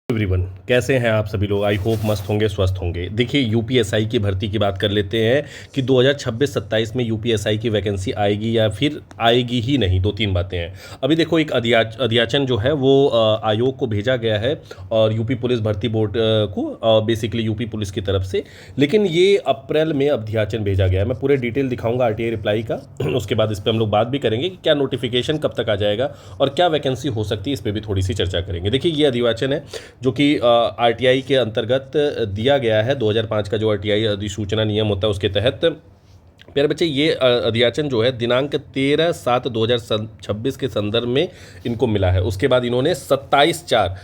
Everyone, कैसे हैं आप सभी लोग। आई होप मस्त होंगे, स्वस्थ होंगे। देखिए, यूपीएसआई की भर्ती की बात कर लेते हैं कि 2026-27 में यूपीएसआई की वैकेंसी आएगी या फिर आएगी ही नहीं। दो तीन बातें हैं। अभी देखो, एक अध्याचन जो है वो आयोग को भेजा गया है और यूपी पुलिस भर्ती बोर्ड को बेसिकली यूपी पुलिस की तरफ से। लेकिन ये अप्रैल में अध्याचन भेजा गया है। मैं पूरे डिटेल दिखाऊंगा आरटीआई रिप्लाई का। उसके बाद इस पर हम लोग बात भी करेंगे कि क्या नोटिफिकेशन कब तक आ जाएगा और क्या वैकेंसी हो सकती है, इस पर भी थोड़ी सी चर्चा करेंगे। देखिए, ये अधिवाचन है जो कि आरटीआई के अंतर्गत दिया गया है। 2005 का जो आरटीआई अधिसूचना नियम होता है उसके तहत। प्यारे बच्चे, ये अध्याचन जो है दिनांक 13/7/2026 के संदर्भ में इनको मिला है। उसके बाद इन्होंने 27/4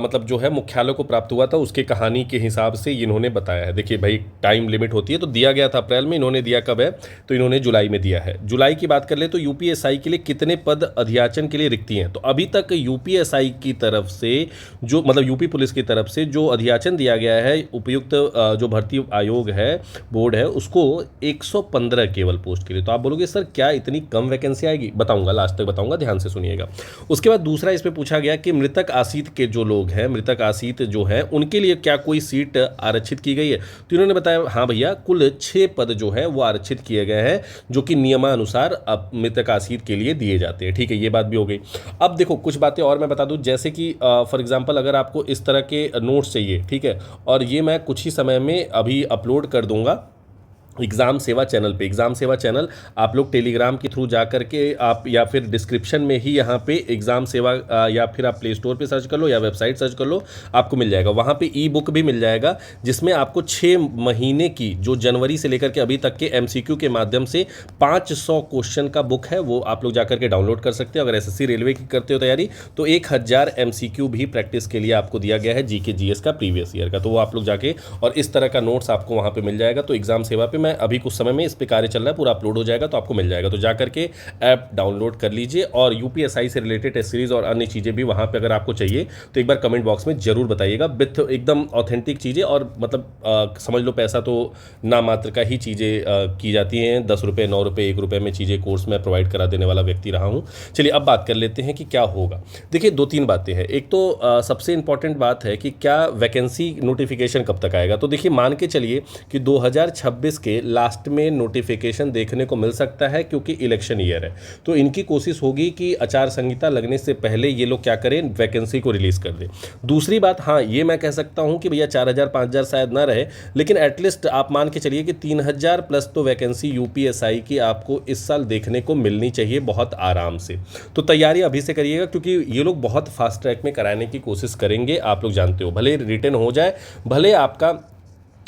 मतलब जो है मुख्यालय को प्राप्त हुआ था, उसके कहानी के हिसाब से इन्होंने बताया है। देखिए भाई, टाइम लिमिट होती है, तो दिया गया था अप्रैल में, इन्होंने दिया कब है, तो इन्होंने जुलाई में दिया है। जुलाई की बात कर ले तो यूपीएसआई के लिए कितने पद अध्याचन के लिए रिक्ति हैं। तो अभी तक यूपीएसआई की तरफ से जो मतलब यूपी पुलिस की तरफ से जो अध्याचन दिया गया है, उपयुक्त जो भर्ती आयोग है, बोर्ड है, उसको 115 केवल पोस्ट के लिए। तो आप बोलोगे सर क्या इतनी कम वैकेंसी आएगी? बताऊंगा, लास्ट तक बताऊंगा, ध्यान से सुनिएगा। उसके बाद दूसरा इसमें पूछा गया कि मृतक आसीत के जो लोग हैं, मृतक आसीत जो है, उनके लिए क्या कोई सीट आरक्षित की गई है? तो इन्होंने बताया हाँ भैया, कुल 6 पद जो है वो आरक्षित किए गए हैं, जो कि नियमानुसार मृतक आसीत के लिए दिए जाते हैं। ठीक है, ये बात भी हो गई। अब देखो, कुछ बातें और मैं बता दूं, जैसे कि फॉर एग्जांपल अगर आपको इस तरह के नोट्स चाहिए, ठीक है, और ये मैं कुछ ही समय में अभी अपलोड कर दूंगा एग्ज़ाम सेवा चैनल पे। एग्ज़ाम सेवा चैनल आप लोग टेलीग्राम के थ्रू जा करके आप, या फिर डिस्क्रिप्शन में ही यहाँ पे एग्ज़ाम सेवा या फिर आप प्ले स्टोर पे सर्च कर लो या वेबसाइट सर्च कर लो, आपको मिल जाएगा। वहाँ पे ई बुक भी मिल जाएगा, जिसमें आपको 6 महीने की, जो जनवरी से लेकर के अभी तक के एमसीक्यू के माध्यम से 500 क्वेश्चन का बुक है, वो आप लोग जा करके डाउनलोड कर सकते हो। अगर एसएससी रेलवे की करते हो तैयारी, तो 1000 एमसीक्यू भी प्रैक्टिस के लिए आपको दिया गया है, जीके जीएस का प्रीवियस ईयर का। तो वो आप लोग जाके, और इस तरह का नोट्स आपको वहाँ पर मिल जाएगा। तो एग्ज़ाम सेवा पर मैं अभी कुछ समय में इस पे कार्य चल रहा है, पूरा अपलोड हो जाएगा तो आपको मिल जाएगा। तो जाकर के ऐप डाउनलोड कर लीजिए, और यूपीएसआई से रिलेटेड टेस्ट सीरीज और अन्य चीज़ें भी वहाँ पे अगर आपको चाहिए तो एक बार कमेंट बॉक्स में जरूर बताइएगा। विथ एकदम ऑथेंटिक चीज़ें, और मतलब समझ लो पैसा तो नाम मात्र का ही चीज़ें की जाती हैं। 10 रुपये, 9 रुपये, 1 रुपये में चीज़ें कोर्स में प्रोवाइड करा देने वाला व्यक्ति रहा हूँ। चलिए अब बात कर लेते हैं कि क्या होगा। देखिए, 2-3 बातें हैं। एक तो सबसे इंपॉर्टेंट बात है कि क्या वैकेंसी नोटिफिकेशन कब तक आएगा। तो देखिए, मान के चलिए कि 2026 के लास्ट में नोटिफिकेशन देखने को मिल सकता है, क्योंकि इलेक्शन ईयर है। तो इनकी कोशिश होगी कि आचार संहिता लगने से पहले ये लोग क्या करें, वैकेंसी को रिलीज कर दें। दूसरी बात, हाँ ये मैं कह सकता हूं कि भैया 4000 5000 शायद ना रहे, लेकिन एटलीस्ट आप मान के चलिए कि 3000 प्लस तो वैकेंसी यूपीएसआई की आपको इस साल देखने को मिलनी चाहिए, बहुत आराम से। तो तैयारी अभी से करिएगा, क्योंकि ये लोग बहुत फास्ट ट्रैक में कराने की कोशिश करेंगे। आप लोग जानते हो, भले रिटर्न हो जाए, भले आपका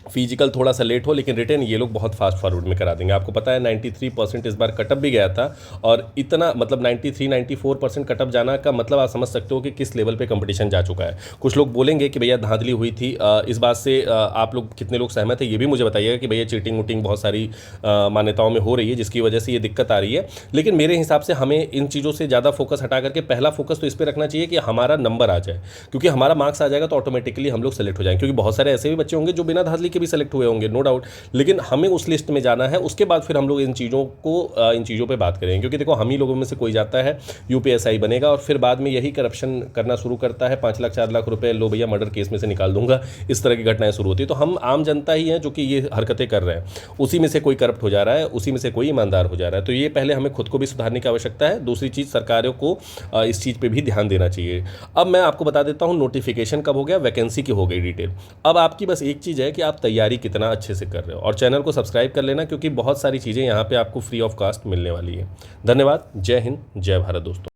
फिजिकल थोड़ा सा लेट हो, लेकिन रिटर्न ये लोग बहुत फास्ट फॉरवर्ड में करा देंगे। आपको पता है 93% इस बार कटअप भी गया था, और इतना मतलब 93-94% कटअप जाना का मतलब आप समझ सकते हो कि किस लेवल पे कंपटीशन जा चुका है। कुछ लोग बोलेंगे कि भैया धांधली हुई थी, इस बात से आप लोग कितने लोग सहमत है, ये भी मुझे बताइएगा कि भैया चीटिंग वूटिंग बहुत सारी मान्यताओं में हो रही है, जिसकी वजह से ये दिक्कत आ रही है। लेकिन मेरे हिसाब से हमें इन चीज़ों से ज़्यादा फोकस हटा करके पहला फोकस तो इस पर रखना चाहिए कि हमारा नंबर आ जाए, क्योंकि हमारा मार्क्स आ जाएगा तो ऑटोमेटिकली हम लोग सेलेक्ट हो जाएंगे। क्योंकि बहुत सारे ऐसे भी बच्चे होंगे जो बिना धांधली के भी सेलेक्ट हुए होंगे, नो डाउट, लेकिन हमें उस लिस्ट में जाना है। उसके बाद फिर हम लोग इन चीज़ों पे बात करेंगे, क्योंकि देखो हम ही लोगों में से कोई जाता है यूपीएसआई बनेगा और फिर बाद में यही करप्शन करना शुरू करता है। 5 लाख 4 लाख रुपए लो भैया, मर्डर केस में से निकाल दूंगा, इस तरह की घटनाएं शुरू होती है। तो हम आम जनता ही हैं जो कि ये हरकतें कर रहे हैं, उसी में से कोई करप्ट हो जा रहा है, उसी में से कोई ईमानदार हो जा रहा है। तो ये पहले हमें खुद को भी सुधारने की आवश्यकता है। दूसरी चीज़, सरकारों को इस चीज़ पर भी ध्यान देना चाहिए। अब मैं आपको बता देता हूँ नोटिफिकेशन कब हो गया, वैकेंसी की हो गई डिटेल। अब आपकी बस एक चीज़ है कि आप तैयारी कितना अच्छे से कर रहे हो, और चैनल को सब्सक्राइब कर लेना, क्योंकि बहुत सारी चीज़ें यहाँ पे आपको फ्री ऑफ कॉस्ट मिलने वाली है। धन्यवाद। जय हिंद, जय भारत दोस्तों।